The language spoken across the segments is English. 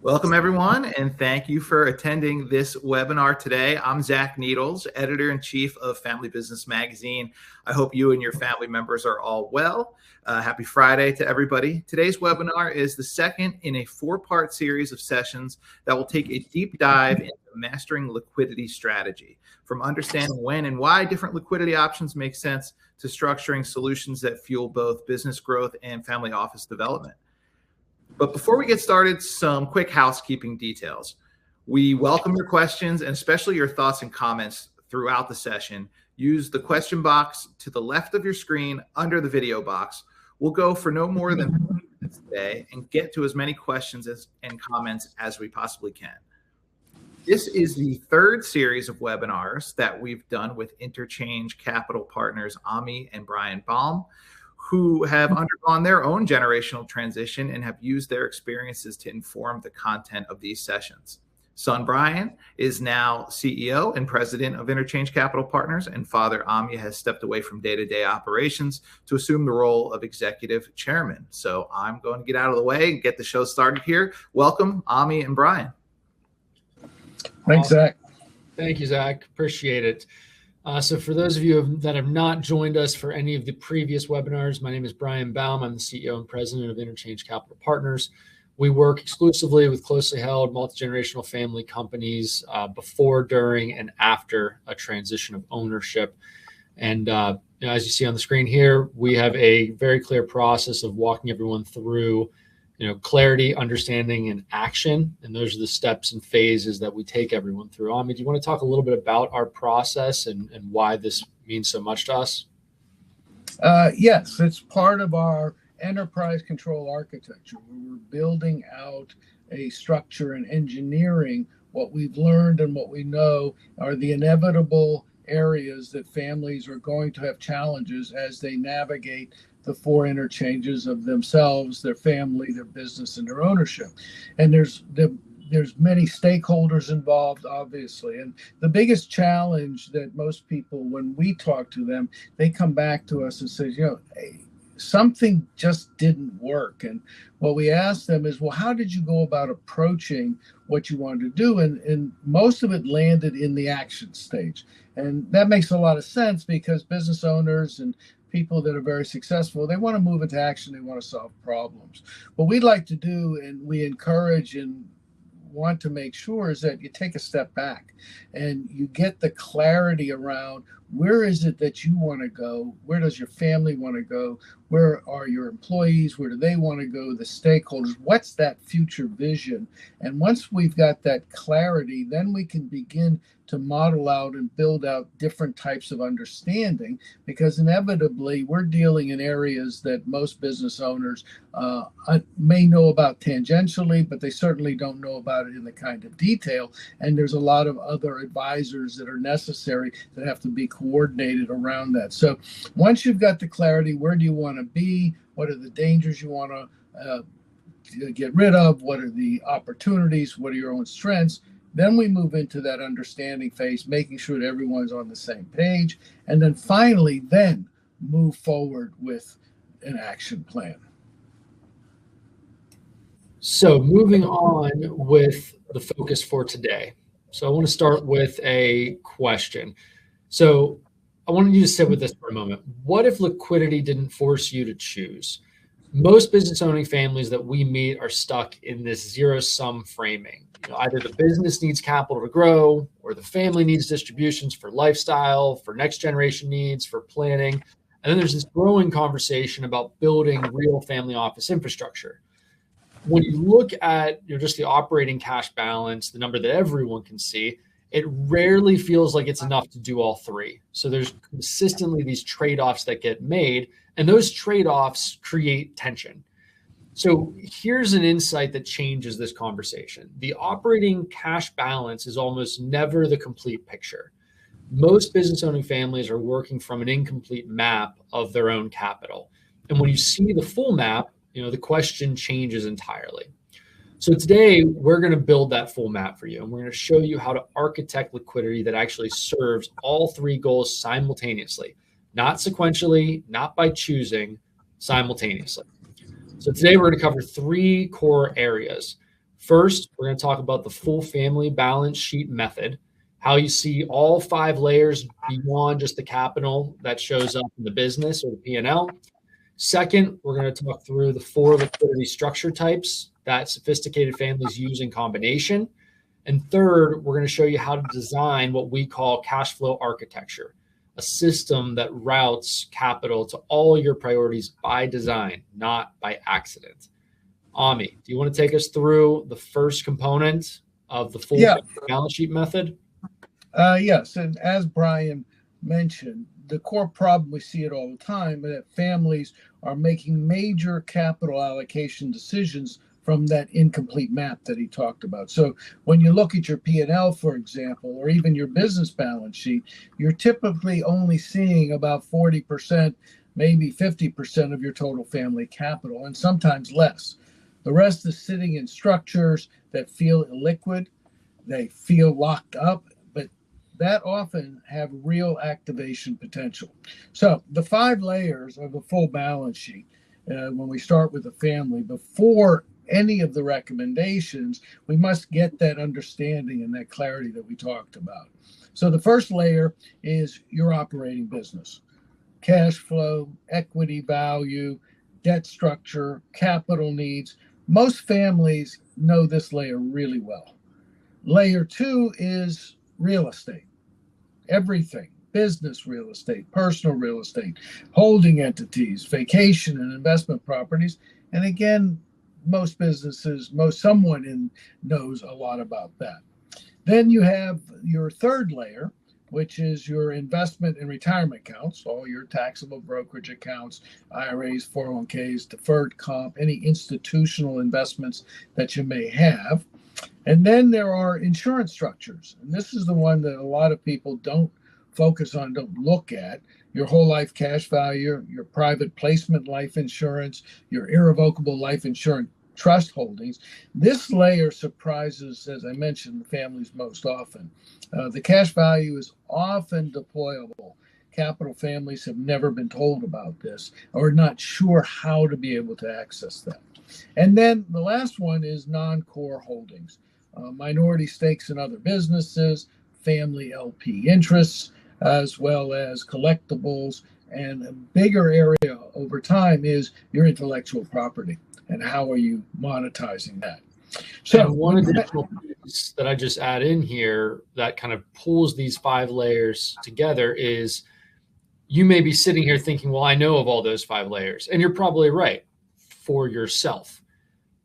Welcome, everyone, and thank you for attending this webinar today. I'm Zach Needles, Editor-in-Chief of Family Business Magazine. I hope you and your family members are all well. Happy Friday to everybody. Today's webinar is the second in a four-part series of sessions that will take a deep dive into mastering liquidity strategy, from understanding when and why different liquidity options make sense to structuring solutions that fuel both business growth and family office development. But before we get started, some quick housekeeping details. We welcome your questions and especially your thoughts and comments throughout the session. Use the question box to the left of your screen under the video box. We'll go for no more than 30 minutes today and get to as many questions and comments as we possibly can. This is the third series of webinars that we've done with Interchange Capital partners Ami and Brian Baum, who have undergone their own generational transition and have used their experiences to inform the content of these sessions. Son Brian is now CEO and president of Interchange Capital Partners, and father Ami has stepped away from day-to-day operations to assume the role of executive chairman. So I'm going to get out of the way and get the show started here. Welcome, Ami and Brian. Thanks, Zach. Thank you, Zach. Appreciate it. So for those of you that have not joined us for any of the previous webinars, my name is Brian Baum. I'm the CEO and president of Interchange Capital Partners. We work exclusively with closely held multi-generational family companies before, during, and after a transition of ownership. And as you see on the screen here, we have a very clear process of walking everyone through clarity, understanding, and action. And those are the steps and phases that we take everyone through. Ami, do you want to talk a little bit about our process and why this means so much to us? Yes, it's part of our enterprise control architecture. We're building out a structure and engineering what we've learned and what we know are the inevitable areas that families are going to have challenges as they navigate the four interchanges of themselves, their family, their business, and their ownership. And there's many stakeholders involved, obviously. And the biggest challenge that most people, when we talk to them, they come back to us and say, hey, something just didn't work. And what we ask them is, well, how did you go about approaching what you wanted to do? And most of it landed in the action stage. And that makes a lot of sense because business owners and people that are very successful, they want to move into action, they want to solve problems. What we'd like to do, and we encourage and want to make sure, is that you take a step back and you get the clarity around where is it that you want to go, where does your family want to go, where are your employees, where do they want to go, the stakeholders, what's that future vision? And once we've got that clarity, then we can begin to model out and build out different types of understanding, because inevitably we're dealing in areas that most business owners may know about tangentially, but they certainly don't know about it in the kind of detail. And there's a lot of other advisors that are necessary that have to be coordinated around that. So once you've got the clarity, where do you want to be? What are the dangers you want to get rid of? What are the opportunities? What are your own strengths? Then we move into that understanding phase, making sure that everyone's on the same page. And then finally, then move forward with an action plan. So moving on with the focus for today. So I want to start with a question. So I wanted you to sit with this for a moment. What if liquidity didn't force you to choose? Most business owning families that we meet are stuck in this zero-sum framing. Either the business needs capital to grow, or the family needs distributions for lifestyle, for next generation needs, for planning. And then there's this growing conversation about building real family office infrastructure. When you look at just the operating cash balance, the number that everyone can see, it rarely feels like it's enough to do all three. So there's consistently these trade-offs that get made, and those trade-offs create tension. So here's an insight that changes this conversation. The operating cash balance is almost never the complete picture. Most business owning families are working from an incomplete map of their own capital. And when you see the full map, the question changes entirely. So today we're going to build that full map for you, and we're going to show you how to architect liquidity that actually serves all three goals simultaneously, not sequentially, not by choosing, simultaneously. So today we're going to cover three core areas. First, we're going to talk about the full family balance sheet method, how you see all 5 layers beyond just the capital that shows up in the business or the P&L. Second, we're going to talk through the 4 liquidity structure types that sophisticated families use in combination. And third, we're going to show you how to design what we call cash flow architecture, a system that routes capital to all your priorities by design, not by accident. Ami, do you want to take us through the first component of the full balance sheet method? Yes, and as Brian mentioned, the core problem, we see it all the time, that families are making major capital allocation decisions from that incomplete map that he talked about. So when you look at your P&L, for example, or even your business balance sheet, you're typically only seeing about 40%, maybe 50% of your total family capital, and sometimes less. The rest is sitting in structures that feel illiquid, they feel locked up, but that often have real activation potential. So the 5 layers of a full balance sheet, when we start with a family, before any of the recommendations, we must get that understanding and that clarity that we talked about. So the first layer is your operating business: cash flow, equity value, debt structure, capital needs. Most families know this layer really well. Layer 2 is real estate. Everything: business real estate, personal real estate, holding entities, vacation and investment properties. And again, most businesses, someone knows a lot about that. Then you have your third layer, which is your investment and retirement accounts, all your taxable brokerage accounts, IRAs, 401ks, deferred comp, any institutional investments that you may have. And then there are insurance structures. And this is the one that a lot of people don't focus on, don't look at. Your whole life cash value, your private placement life insurance, your irrevocable life insurance trust holdings. This layer surprises, as I mentioned, the families most often. The cash value is often deployable. Capital families have never been told about this or not sure how to be able to access that. And then the last one is non-core holdings, minority stakes in other businesses, family LP interests, as well as collectibles. And a bigger area over time is your intellectual property and how are you monetizing that. So and one additional piece that I just add in here that kind of pulls these 5 layers together is you may be sitting here thinking, well, I know of all those 5 layers. And you're probably right for yourself.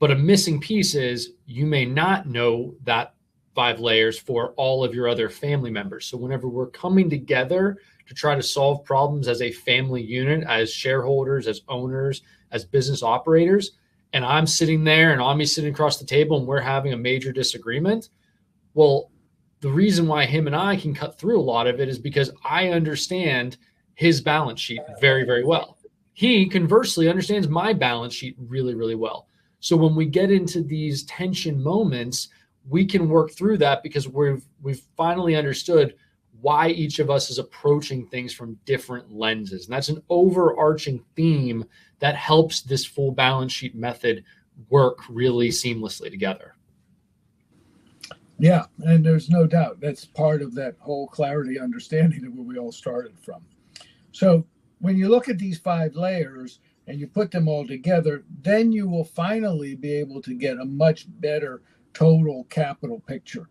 But a missing piece is you may not know that 5 layers for all of your other family members. So whenever we're coming together to try to solve problems as a family unit, as shareholders, as owners, as business operators, and I'm sitting there and Ami's sitting across the table and we're having a major disagreement, well, the reason why him and I can cut through a lot of it is because I understand his balance sheet very, very well. He conversely understands my balance sheet really, really well. So when we get into these tension moments, we can work through that because we've finally understood why each of us is approaching things from different lenses. And that's an overarching theme that helps this full balance sheet method work really seamlessly together. Yeah, and there's no doubt that's part of that whole clarity understanding of where we all started from. So when you look at these 5 layers and you put them all together, then you will finally be able to get a much better total capital picture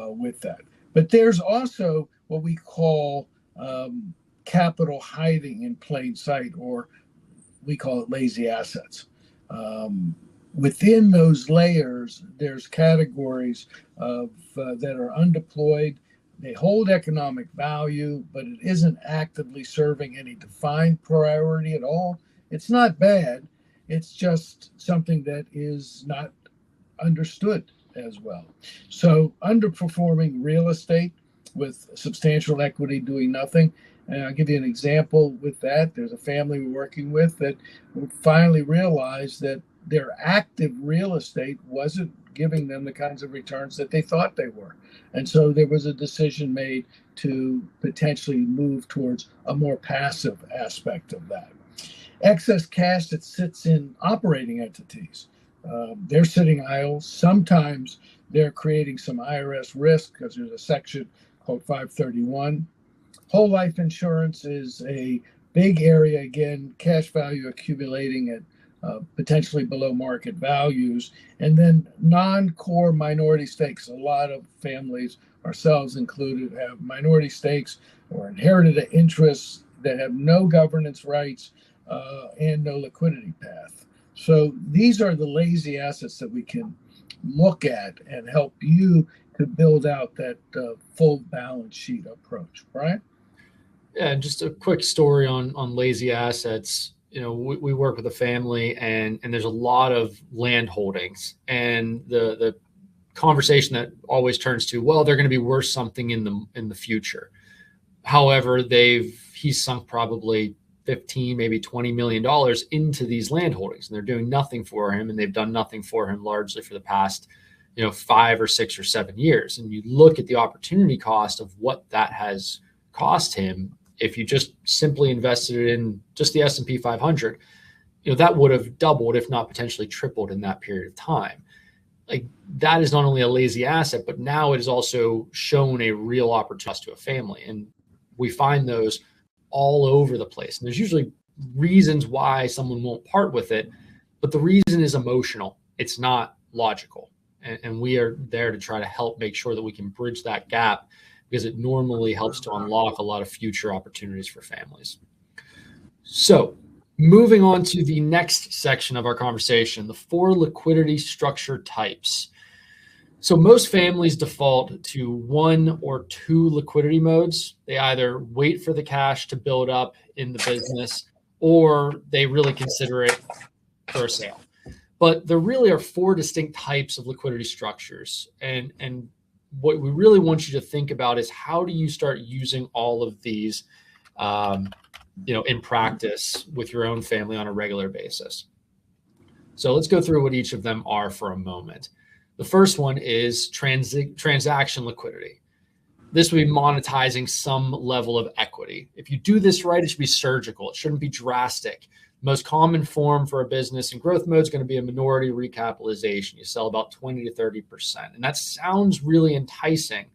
with that. But there's also what we call capital hiding in plain sight, or we call it lazy assets. Within those layers, there's categories of that are undeployed. They hold economic value, but it isn't actively serving any defined priority at all. It's not bad. It's just something that is not understood as well. So underperforming real estate with substantial equity doing nothing. And I'll give you an example with that. There's a family we're working with that finally realized that their active real estate wasn't giving them the kinds of returns that they thought they were. And so there was a decision made to potentially move towards a more passive aspect of that. Excess cash that sits in operating entities, they're sitting idle. Sometimes they're creating some IRS risk because there's a section called 531. Whole life insurance is a big area, again, cash value accumulating at potentially below market values. And then non-core minority stakes. A lot of families, ourselves included, have minority stakes or inherited interests that have no governance rights and no liquidity path. So these are the lazy assets that we can look at and help you to build out that full balance sheet approach, right? Yeah, just a quick story on lazy assets. We work with a family, and there's a lot of land holdings, and the conversation that always turns to, well, they're going to be worth something in the future. However, he's sunk probably 15, maybe $20 million into these land holdings, and they're doing nothing for him, and they've done nothing for him largely for the past 5 or 6 or 7 years. And you look at the opportunity cost of what that has cost him. If you just simply invested it in just the S&P 500, that would have doubled, if not potentially tripled, in that period of time. Like, that is not only a lazy asset, but now it has also shown a real opportunity to a family. And we find those all over the place. And there's usually reasons why someone won't part with it, but the reason is emotional. It's not logical. And we are there to try to help make sure that we can bridge that gap, because it normally helps to unlock a lot of future opportunities for families. So moving on to the next section of our conversation, the 4 liquidity structure types. So most families default to 1 or 2 liquidity modes. They either wait for the cash to build up in the business, or they really consider it for a sale. But there really are 4 distinct types of liquidity structures. And what we really want you to think about is, how do you start using all of these in practice with your own family on a regular basis? So let's go through what each of them are for a moment. The first one is transaction liquidity. This would be monetizing some level of equity. If you do this right, it should be surgical. It shouldn't be drastic. The most common form for a business in growth mode is going to be a minority recapitalization. You sell about 20 to 30%. And that sounds really enticing.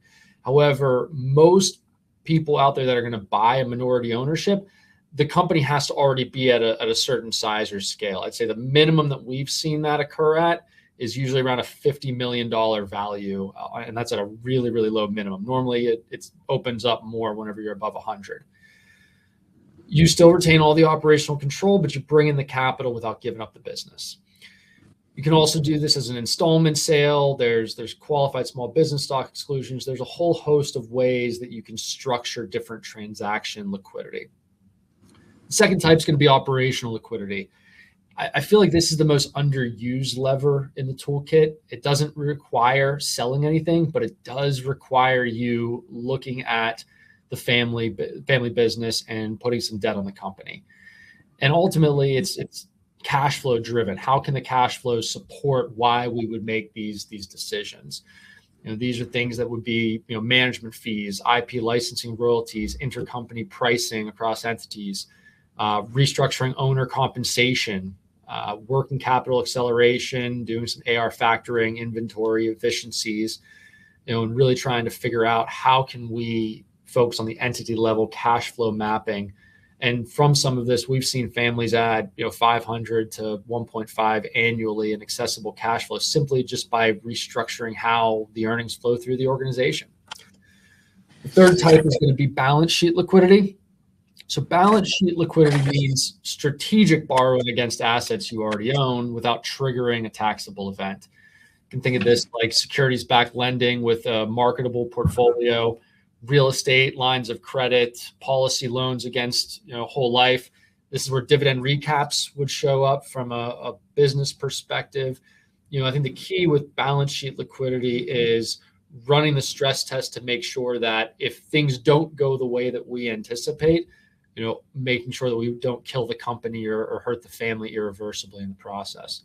However, most people out there that are going to buy a minority ownership, the company has to already be at a certain size or scale. I'd say the minimum that we've seen that occur at is usually around a $50 million value. And that's at a really, really low minimum. Normally it opens up more whenever you're above 100. You still retain all the operational control, but you bring in the capital without giving up the business. You can also do this as an installment sale. There's qualified small business stock exclusions. There's a whole host of ways that you can structure different transaction liquidity. The second type is going to be operational liquidity. I feel like this is the most underused lever in the toolkit. It doesn't require selling anything, but it does require you looking at the family business and putting some debt on the company. And ultimately, it's cash flow driven. How can the cash flow support why we would make these decisions? These are things that would be management fees, IP licensing royalties, intercompany pricing across entities, restructuring owner compensation, working capital acceleration, doing some AR factoring, inventory efficiencies, and really trying to figure out how can we focus on the entity level cash flow mapping. And from some of this, we've seen families add 500 to 1.5 annually in accessible cash flow, simply just by restructuring how the earnings flow through the organization. The third type is going to be balance sheet liquidity. So balance sheet liquidity means strategic borrowing against assets you already own without triggering a taxable event. You can think of this like securities-backed lending with a marketable portfolio, real estate lines of credit, policy loans against whole life. This is where dividend recaps would show up from a business perspective. I think the key with balance sheet liquidity is running the stress test to make sure that if things don't go the way that we anticipate, making sure that we don't kill the company or hurt the family irreversibly in the process.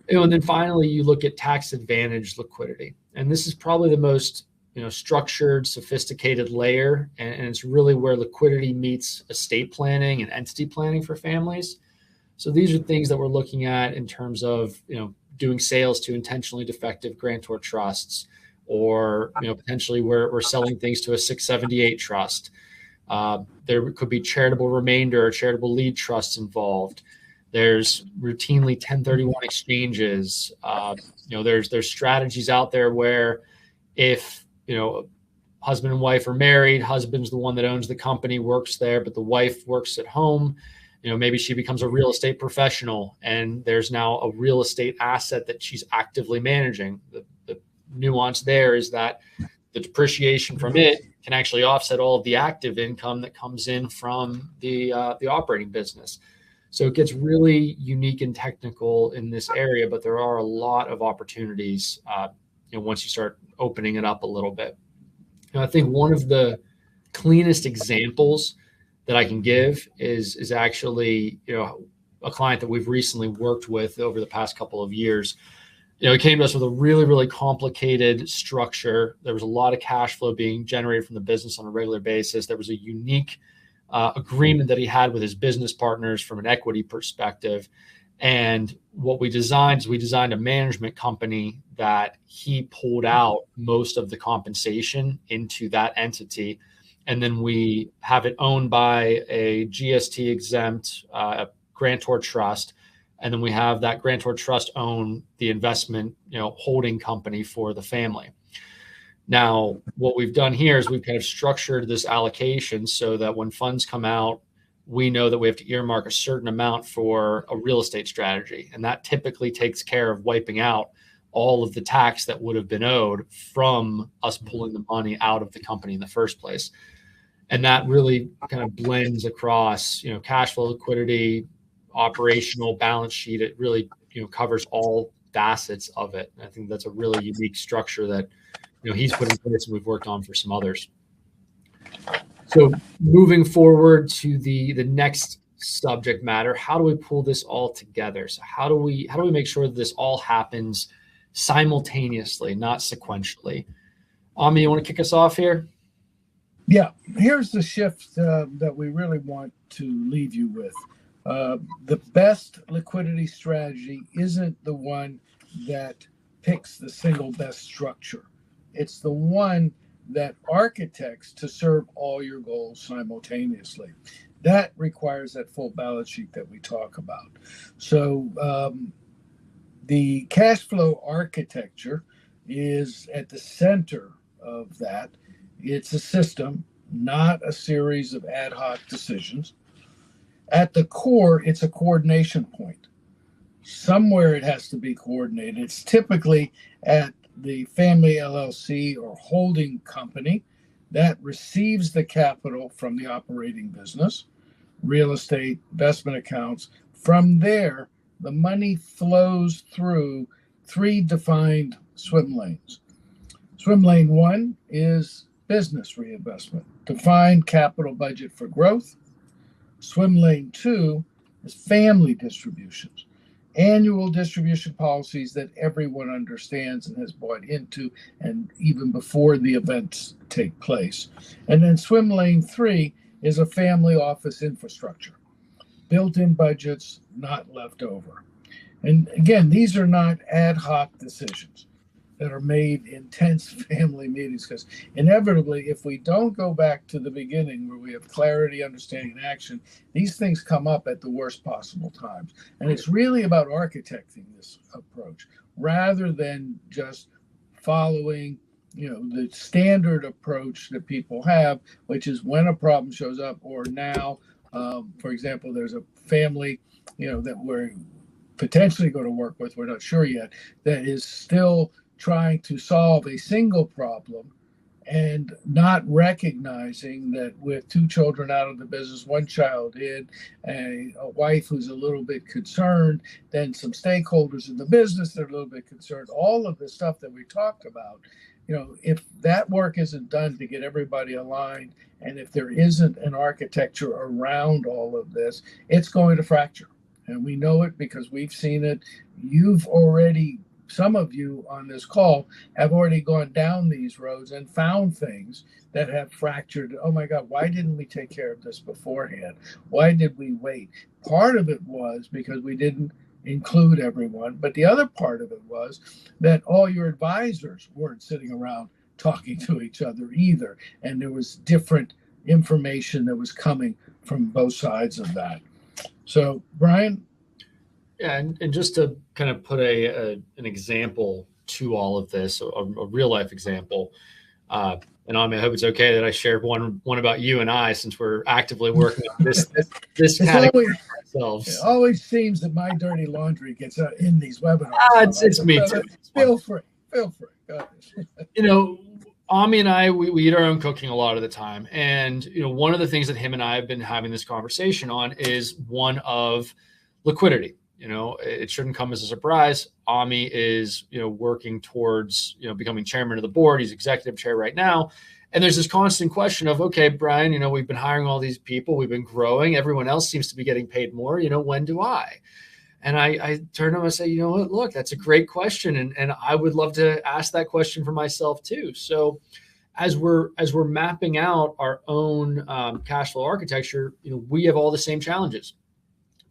And then finally, you look at tax advantage liquidity. And this is probably the most structured, sophisticated layer. And it's really where liquidity meets estate planning and entity planning for families. So these are things that we're looking at in terms of, doing sales to intentionally defective grantor trusts, or, potentially we're selling things to a 678 trust. There could be charitable remainder or charitable lead trusts involved. There's routinely 1031 exchanges. There's strategies out there where if, husband and wife are married, husband's the one that owns the company, works there, but the wife works at home. Maybe she becomes a real estate professional and there's now a real estate asset that she's actively managing. The nuance there is that the depreciation from it can actually offset all of the active income that comes in from the operating business. So it gets really unique and technical in this area, but there are a lot of opportunities once you start opening it up a little bit. I think one of the cleanest examples that I can give is actually, a client that we've recently worked with over the past couple of years. It came to us with a really, really complicated structure. There was a lot of cash flow being generated from the business on a regular basis. There was a unique agreement that he had with his business partners from an equity perspective. And what we designed is we designed a management company that he pulled out most of the compensation into that entity. And then we have it owned by a GST exempt grantor trust. And then we have that grantor trust own the investment, holding company for the family. Now, what we've done here is we've kind of structured this allocation so that when funds come out, we know that we have to earmark a certain amount for a real estate strategy. And that typically takes care of wiping out all of the tax that would have been owed from us pulling the money out of the company in the first place. And that really kind of blends across, cash flow, liquidity, operational, balance sheet. It really, covers all facets of it. And I think that's a really unique structure that, he's put in place and we've worked on for some others. So moving forward to the next subject matter, how do we pull this all together? So how do we make sure that this all happens simultaneously, not sequentially? Ami, you want to kick us off here? Yeah, here's the shift that we really want to leave you with. The best liquidity strategy isn't the one that picks the single best structure. It's the one that architects to serve all your goals simultaneously. That requires that full balance sheet that we talk about. So the cash flow architecture is at the center of that. It's a system, not a series of ad hoc decisions. At the core, it's a coordination point. Somewhere it has to be coordinated. It's typically at the family LLC or holding company that receives the capital from the operating business, real estate, investment accounts. From there, the money flows through three defined swim lanes. Swim lane one is business reinvestment, defined capital budget for growth. Swim lane two is family distributions, annual distribution policies that everyone understands and has bought into, and even before the events take place. And then swim lane three is a family office infrastructure, built-in budgets, not left over. And again, these are not ad hoc decisions that are made in tense family meetings, because inevitably, if we don't go back to the beginning where we have clarity, understanding, and action, these things come up at the worst possible times. And it's really about architecting this approach rather than just following, the standard approach that people have, which is when a problem shows up, or now, for example, there's a family, that we're potentially going to work with, we're not sure yet, that is still trying to solve a single problem and not recognizing that with two children out of the business, one child in, a wife who's a little bit concerned, then some stakeholders in the business that are a little bit concerned, all of the stuff that we talked about, if that work isn't done to get everybody aligned, and if there isn't an architecture around all of this, it's going to fracture. And we know it because we've seen it. Some of you on this call have already gone down these roads and found things that have fractured. Oh my God, why didn't we take care of this beforehand? Why did we wait? Part of it was because we didn't include everyone, but the other part of it was that all your advisors weren't sitting around talking to each other either. And there was different information that was coming from both sides of that. So, Brian? Yeah, and just to kind of put an example to all of this, a real life example, and I hope it's okay that I share one about you and I, since we're actively working on this category ourselves. It always seems that my dirty laundry gets in these webinars. It's me too. Feel free. Go ahead. Ami and I, we eat our own cooking a lot of the time. And, one of the things that him and I have been having this conversation on is one of liquidity. It shouldn't come as a surprise. Ami is, working towards, becoming chairman of the board. He's executive chair right now. And there's this constant question of, okay, Brian, we've been hiring all these people. We've been growing. Everyone else seems to be getting paid more. When do I? And I turn to him and say, look, that's a great question. And I would love to ask that question for myself too. So as we're mapping out our own cash flow architecture, we have all the same challenges.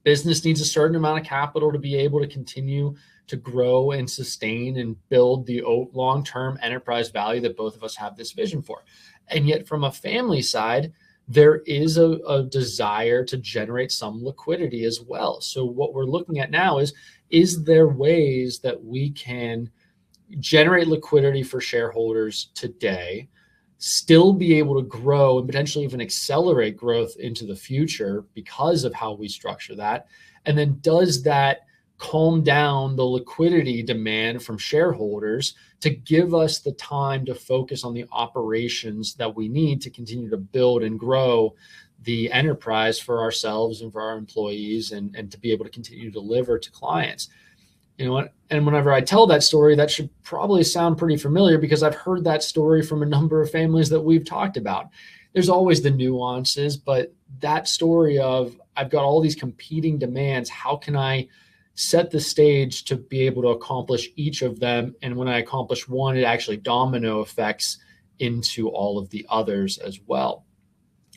Business needs a certain amount of capital to be able to continue to grow and sustain and build the long-term enterprise value that both of us have this vision for. And yet from a family side, there is a desire to generate some liquidity as well. So what we're looking at now is there ways that we can generate liquidity for shareholders today, still be able to grow and potentially even accelerate growth into the future because of how we structure that? And then does that calm down the liquidity demand from shareholders to give us the time to focus on the operations that we need to continue to build and grow the enterprise for ourselves and for our employees, and to be able to continue to deliver to clients? And whenever I tell that story, that should probably sound pretty familiar because I've heard that story from a number of families that we've talked about. There's always the nuances, but that story of I've got all these competing demands. How can I set the stage to be able to accomplish each of them? And when I accomplish one, it actually domino effects into all of the others as well.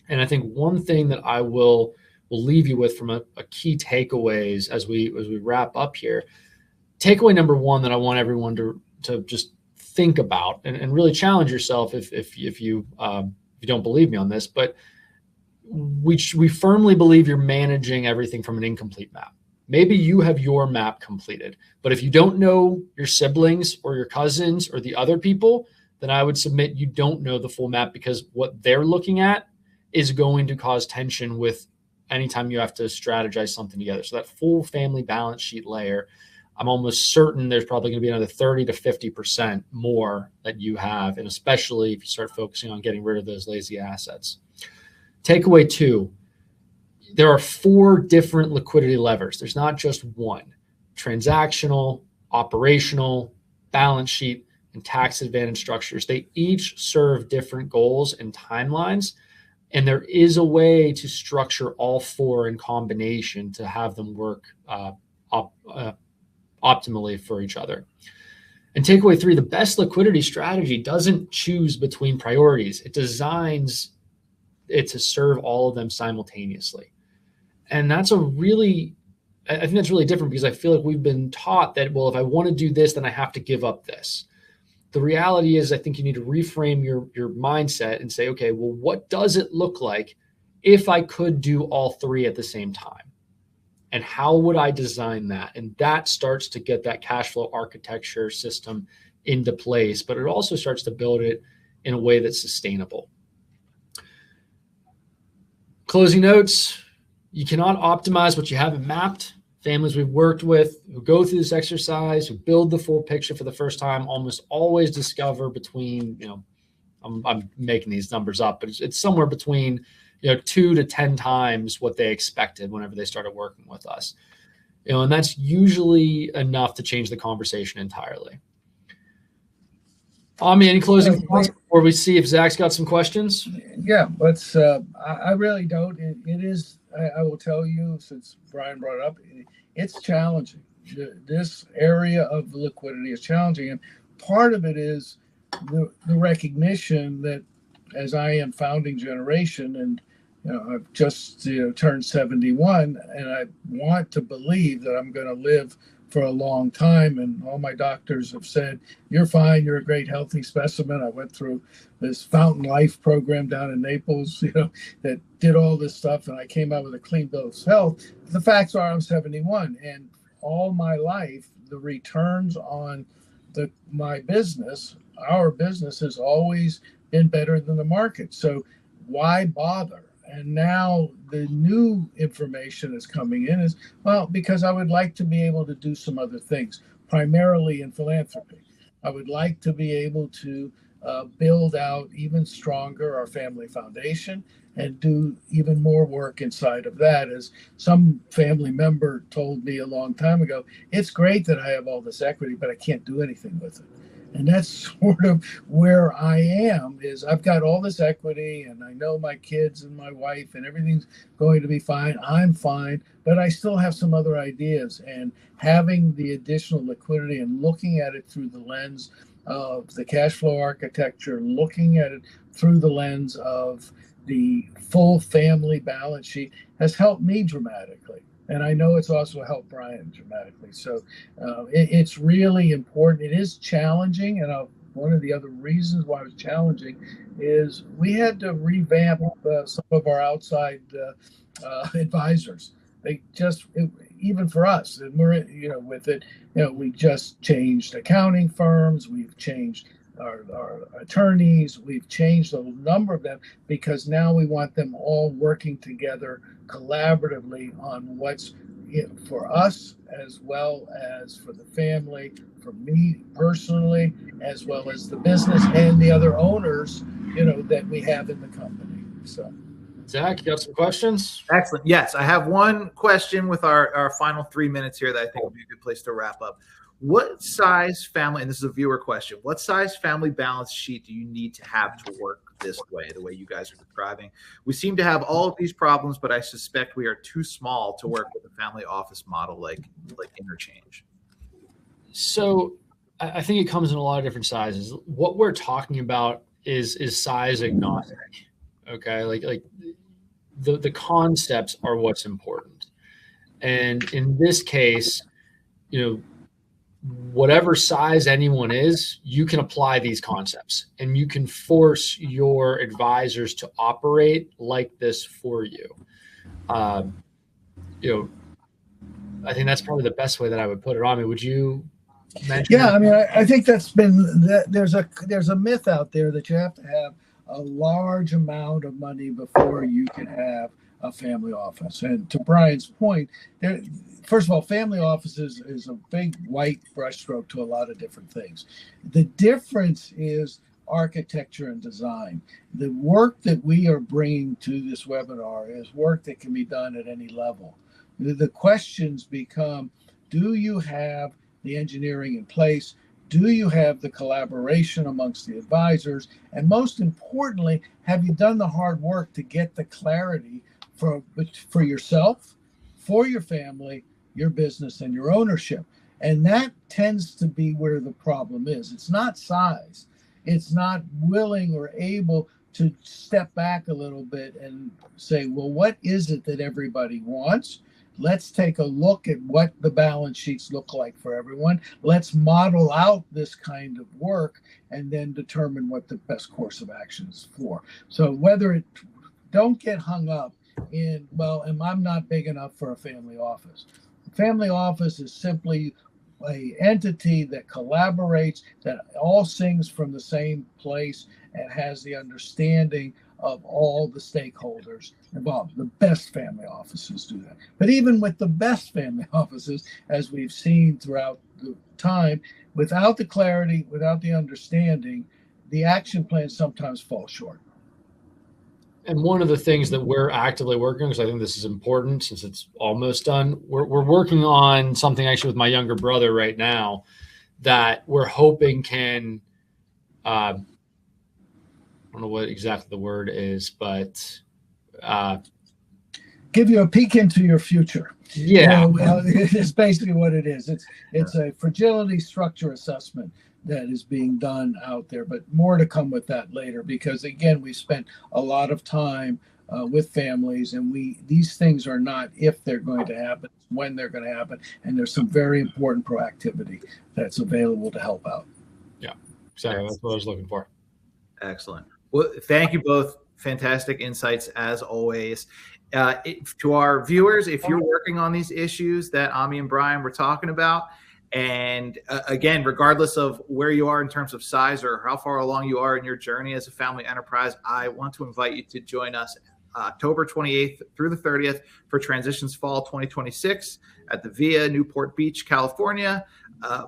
And I think one thing that I will leave you with from a key takeaways as we wrap up here. Takeaway number one that I want everyone to just think about and really challenge yourself if you don't believe me on this, but we firmly believe you're managing everything from an incomplete map. Maybe you have your map completed, but if you don't know your siblings or your cousins or the other people, then I would submit you don't know the full map, because what they're looking at is going to cause tension with anytime you have to strategize something together. So that full family balance sheet layer, I'm almost certain there's probably going to be another 30 to 50% more that you have, and especially if you start focusing on getting rid of those lazy assets. Takeaway two, there are 4 different liquidity levers. There's not just one: transactional, operational, balance sheet, and tax advantage structures. They each serve different goals and timelines, and there is a way to structure all 4 in combination to have them work optimally for each other. And takeaway 3, the best liquidity strategy doesn't choose between priorities. It designs it to serve all of them simultaneously. And I think that's really different, because I feel like we've been taught that, well, if I want to do this, then I have to give up this. The reality is, I think you need to reframe your mindset and say, okay, well, what does it look like if I could do all 3 at the same time? And how would I design that? And that starts to get that cash flow architecture system into place, but it also starts to build it in a way that's sustainable. Closing notes: you cannot optimize what you haven't mapped. Families we've worked with who go through this exercise, who build the full picture for the first time, almost always discover between, I'm making these numbers up, but it's somewhere between 2 to 10 times what they expected whenever they started working with us. And that's usually enough to change the conversation entirely. Any closing thoughts before we see if Zach's got some questions? Yeah, let's. I really don't. It is. I will tell you, since Brian brought it up, it's challenging. This area of liquidity is challenging, and part of it is the recognition that, as I am founding generation, and I've just turned 71, and I want to believe that I'm going to live for a long time, and all my doctors have said, you're fine, you're a great healthy specimen. I went through this Fountain Life program down in Naples, that did all this stuff, and I came out with a clean bill of health. The facts are I'm 71, and all my life the returns on my business, our business, has always been better than the market. So why bother? And now the new information is coming in is, well, because I would like to be able to do some other things, primarily in philanthropy. I would like to be able to build out even stronger our family foundation and do even more work inside of that. As some family member told me a long time ago, it's great that I have all this equity, but I can't do anything with it. And that's sort of where I am, is I've got all this equity and I know my kids and my wife and everything's going to be fine. I'm fine, but I still have some other ideas, and having the additional liquidity and looking at it through the lens of the cash flow architecture, looking at it through the lens of the full family balance sheet has helped me dramatically. And I know it's also helped Brian dramatically. So it's really important. It is challenging. And one of the other reasons why it was challenging is we had to revamp some of our outside advisors. They just, even for us, and we're, with it, we just changed accounting firms. We've changed our attorneys. We've changed a number of them because now we want them all working together collaboratively on what's for us, as well as for the family, for me personally, as well as the business and the other owners, that we have in the company. So, Zach, you got some questions? Excellent. Yes, I have one question with our final 3 minutes here that I think would be a good place to wrap up. What size family, and this is a viewer question, what size family balance sheet do you need to have to work this way, the way you guys are describing? We seem to have all of these problems, but I suspect we are too small to work with a family office model like Interchange. So I think it comes in a lot of different sizes. What we're talking about is size agnostic. Okay, like the concepts are what's important, and in this case, whatever size anyone is, you can apply these concepts and you can force your advisors to operate like this for you. I think that's probably the best way that I would put it on. Would you mention? Yeah, I think that's been there's a myth out there that you have to have a large amount of money before you can have a family office. And to Brian's point, first of all, family offices is a big white brushstroke to a lot of different things. The difference is architecture and design. The work that we are bringing to this webinar is work that can be done at any level. The questions become, do you have the engineering in place? Do you have the collaboration amongst the advisors? And most importantly, have you done the hard work to get the clarity for yourself, for your family, your business, and your ownership? And that tends to be where the problem is. It's not size. It's not willing or able to step back a little bit and say, well, what is it that everybody wants? Let's take a look at what the balance sheets look like for everyone. Let's model out this kind of work and then determine what the best course of action is for. So don't get hung up in, well, I'm not big enough for a family office. A family office is simply an entity that collaborates, that all sings from the same place and has the understanding of all the stakeholders involved. The best family offices do that. But even with the best family offices, as we've seen throughout the time, without the clarity, without the understanding, the action plans sometimes fall short. And one of the things that we're actively working on, because I think this is important since it's almost done, we're working on something actually with my younger brother right now that we're hoping can I don't know what exactly the word is, but give you a peek into your future. Yeah. Well, it's basically what it is. It's a fragility structure assessment that is being done out there, but more to come with that later, because again, we spent a lot of time with families, and these things are not if they're going to happen, it's when they're going to happen, and there's some very important proactivity that's available to help out. Yeah, exactly. That's what I was looking for. Excellent. Well, thank you both. Fantastic insights as always. To our viewers, if you're working on these issues that Ami and Brian were talking about, and again, regardless of where you are in terms of size or how far along you are in your journey as a family enterprise, I want to invite you to join us October 28th through the 30th for Transitions Fall 2026 at the Via Newport Beach, California.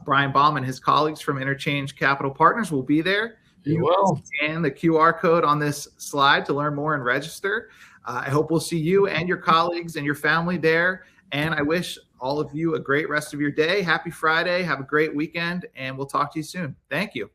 Brian Baum and his colleagues from Interchange Capital Partners will be there. You will scan the QR code on this slide to learn more and register. I hope we'll see you and your colleagues and your family there. And I wish all of you a great rest of your day. Happy Friday. Have a great weekend. And we'll talk to you soon. Thank you.